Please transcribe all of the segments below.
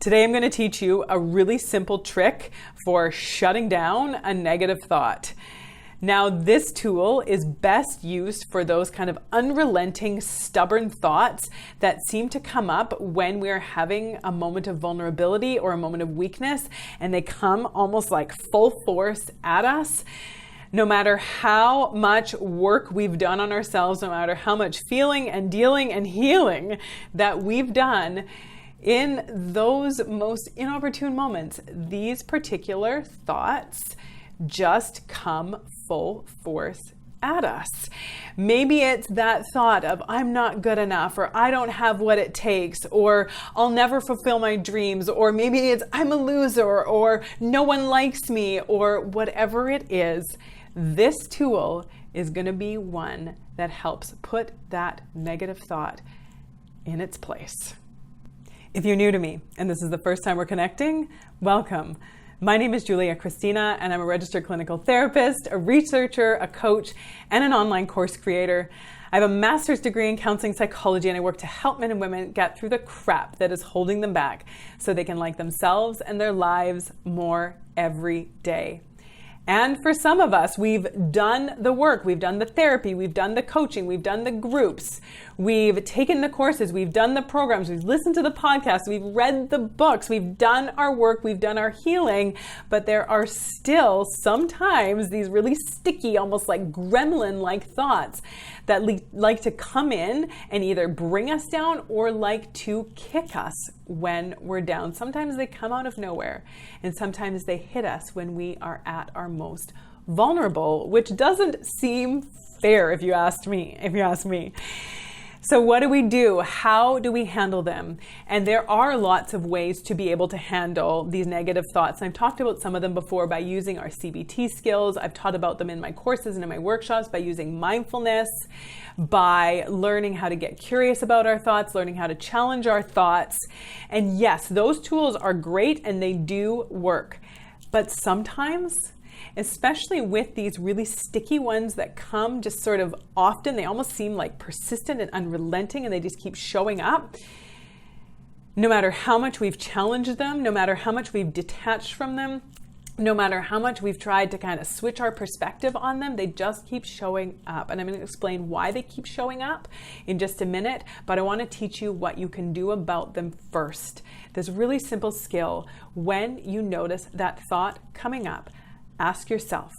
Today I'm going to teach you a really simple trick for shutting down a negative thought. Now, this tool is best used for those kind of unrelenting, stubborn thoughts that seem to come up when we're having a moment of vulnerability or a moment of weakness, and they come almost like full force at us. No matter how much work we've done on ourselves, no matter how much feeling and dealing and healing that we've done, in those most inopportune moments, these particular thoughts just come full force at us. Maybe it's that thought of I'm not good enough, or I don't have what it takes, or I'll never fulfill my dreams, or maybe it's I'm a loser, or no one likes me, or whatever it is. This tool is going to be one that helps put that negative thought in its place. If you're new to me and this is the first time we're connecting, welcome. My name is Kristina, and I'm a registered clinical therapist, a researcher, a coach, and an online course creator. I have a master's degree in counseling psychology, and I work to help men and women get through the crap that is holding them back so they can like themselves and their lives more every day. And for some of us, we've done the work, we've done the therapy, we've done the coaching, we've done the groups, we've taken the courses, we've done the programs, we've listened to the podcasts, we've read the books, we've done our work, we've done our healing, but there are still sometimes these really sticky, almost like gremlin-like thoughts that like to come in and either bring us down or like to kick us when we're down. Sometimes they come out of nowhere, and sometimes they hit us when we are at our most vulnerable, which doesn't seem fair if you ask me. So what do we do? How do we handle them? And there are lots of ways to be able to handle these negative thoughts. And I've talked about some of them before by using our CBT skills. I've taught about them in my courses and in my workshops by using mindfulness, by learning how to get curious about our thoughts, learning how to challenge our thoughts. And yes, those tools are great and they do work. But sometimes, especially with these really sticky ones that come just sort of often, they almost seem like persistent and unrelenting, and they just keep showing up. No matter how much we've challenged them, no matter how much we've detached from them, no matter how much we've tried to kind of switch our perspective on them, they just keep showing up. And I'm going to explain why they keep showing up in just a minute, but I want to teach you what you can do about them first. This really simple skill: when you notice that thought coming up, ask yourself,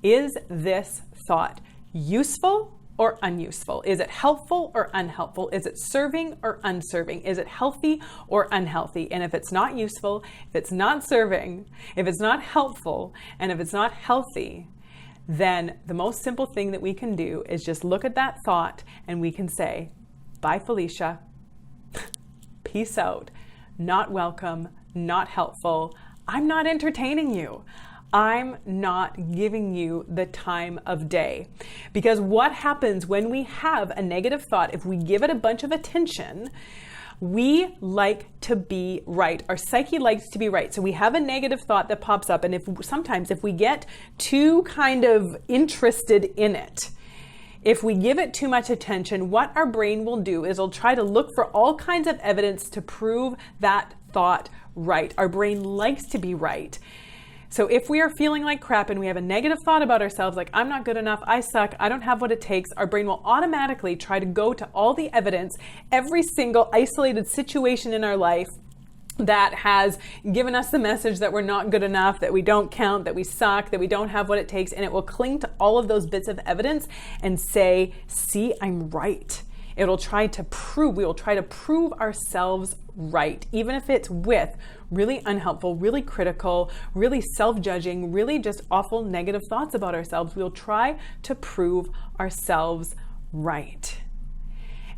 is this thought useful or unuseful? Is it helpful or unhelpful? Is it serving or unserving? Is it healthy or unhealthy? And if it's not useful, if it's not serving, if it's not helpful, and if it's not healthy, then the most simple thing that we can do is just look at that thought and we can say, bye Felicia, peace out, not welcome, not helpful, I'm not entertaining you. I'm not giving you the time of day. Because what happens when we have a negative thought, if we give it a bunch of attention, we like to be right. Our psyche likes to be right. So we have a negative thought that pops up, and sometimes if we get too kind of interested in it, if we give it too much attention, what our brain will do is it'll try to look for all kinds of evidence to prove that thought right. Our brain likes to be right. So if we are feeling like crap and we have a negative thought about ourselves, like I'm not good enough, I suck, I don't have what it takes, our brain will automatically try to go to all the evidence, every single isolated situation in our life that has given us the message that we're not good enough, that we don't count, that we suck, that we don't have what it takes, and it will cling to all of those bits of evidence and say, see, I'm right. We will try to prove ourselves right, even if it's with really unhelpful, really critical, really self-judging, really just awful negative thoughts about ourselves. We'll try to prove ourselves right.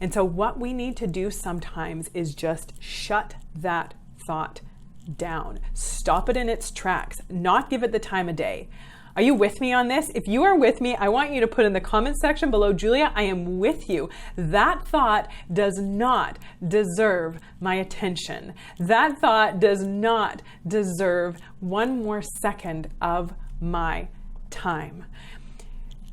And so what we need to do sometimes is just shut that thought down. Stop it in its tracks, not give it the time of day. Are you with me on this? If you are with me, I want you to put in the comment section below, Julia, I am with you. That thought does not deserve my attention. That thought does not deserve one more second of my time.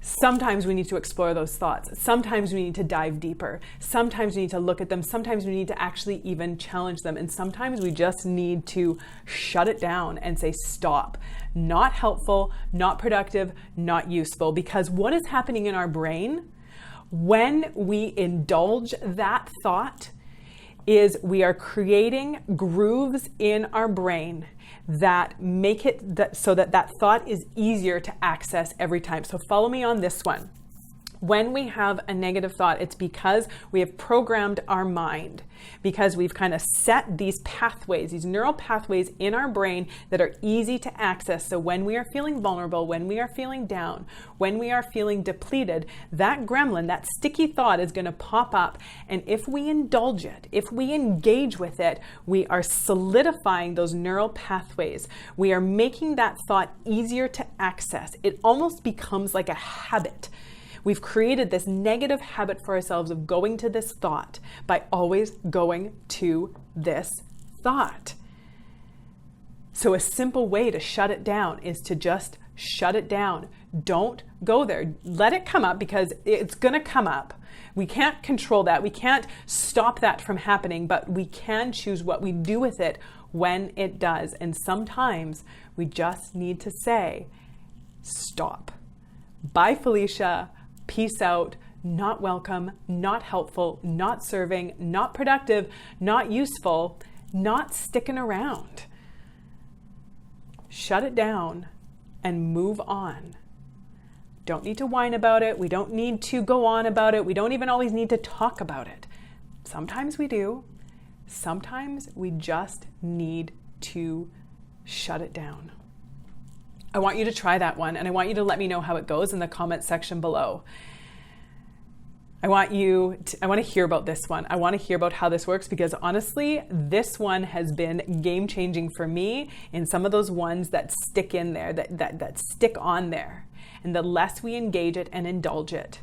Sometimes we need to explore those thoughts. Sometimes we need to dive deeper. Sometimes we need to look at them. Sometimes we need to actually even challenge them. And sometimes we just need to shut it down and say, stop. Not helpful, not productive, not useful. Because what is happening in our brain when we indulge that thought is we are creating grooves in our brain that make it so that thought is easier to access every time. So follow me on this one. When we have a negative thought, it's because we have programmed our mind, because we've kind of set these pathways, these neural pathways in our brain that are easy to access. So when we are feeling vulnerable, when we are feeling down, when we are feeling depleted, that gremlin, that sticky thought is going to pop up. And if we indulge it, if we engage with it, we are solidifying those neural pathways. We are making that thought easier to access. It almost becomes like a habit. We've created this negative habit for ourselves of going to this thought by always going to this thought. So a simple way to shut it down is to just shut it down. Don't go there. Let it come up, because it's going to come up. We can't control that. We can't stop that from happening, but we can choose what we do with it when it does. And sometimes we just need to say, stop. Bye, Felicia. Peace out, not welcome, not helpful, not serving, not productive, not useful, not sticking around. Shut it down and move on. Don't need to whine about it. We don't need to go on about it. We don't even always need to talk about it. Sometimes we do. Sometimes we just need to shut it down. I want you to try that one, and I want you to let me know how it goes in the comment section below. I want to hear about this one. I want to hear about how this works, because honestly, this one has been game-changing for me in some of those ones that stick in there, that stick on there. And the less we engage it and indulge it,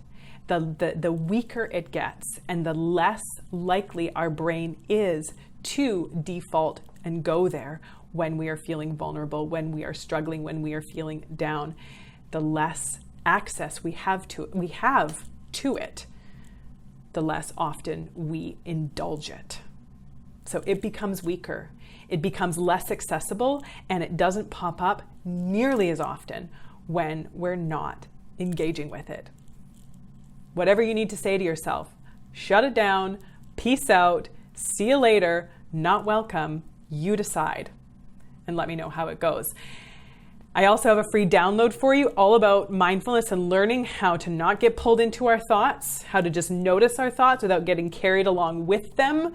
the weaker it gets, and the less likely our brain is to default and go there when we are feeling vulnerable, when we are struggling, when we are feeling down. The less access we have to it, the less often we indulge it. So it becomes weaker, it becomes less accessible, and it doesn't pop up nearly as often when we're not engaging with it. Whatever you need to say to yourself, shut it down, peace out, see you later, not welcome, you decide. And let me know how it goes. I also have a free download for you all about mindfulness and learning how to not get pulled into our thoughts, how to just notice our thoughts without getting carried along with them.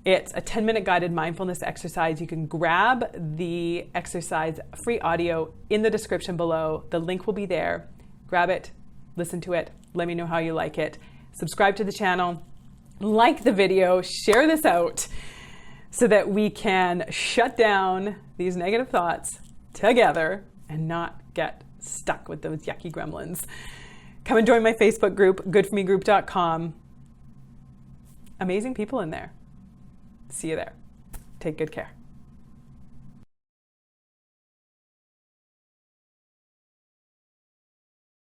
It's a 10-minute guided mindfulness exercise. You can grab the exercise free audio in the description below. The link will be there. Grab it, listen to it, let me know how you like it. Subscribe to the channel, like the video, share this out, so that we can shut down these negative thoughts together and not get stuck with those yucky gremlins. Come and join my Facebook group, goodformegroup.com. Amazing people in there. See you there. Take good care.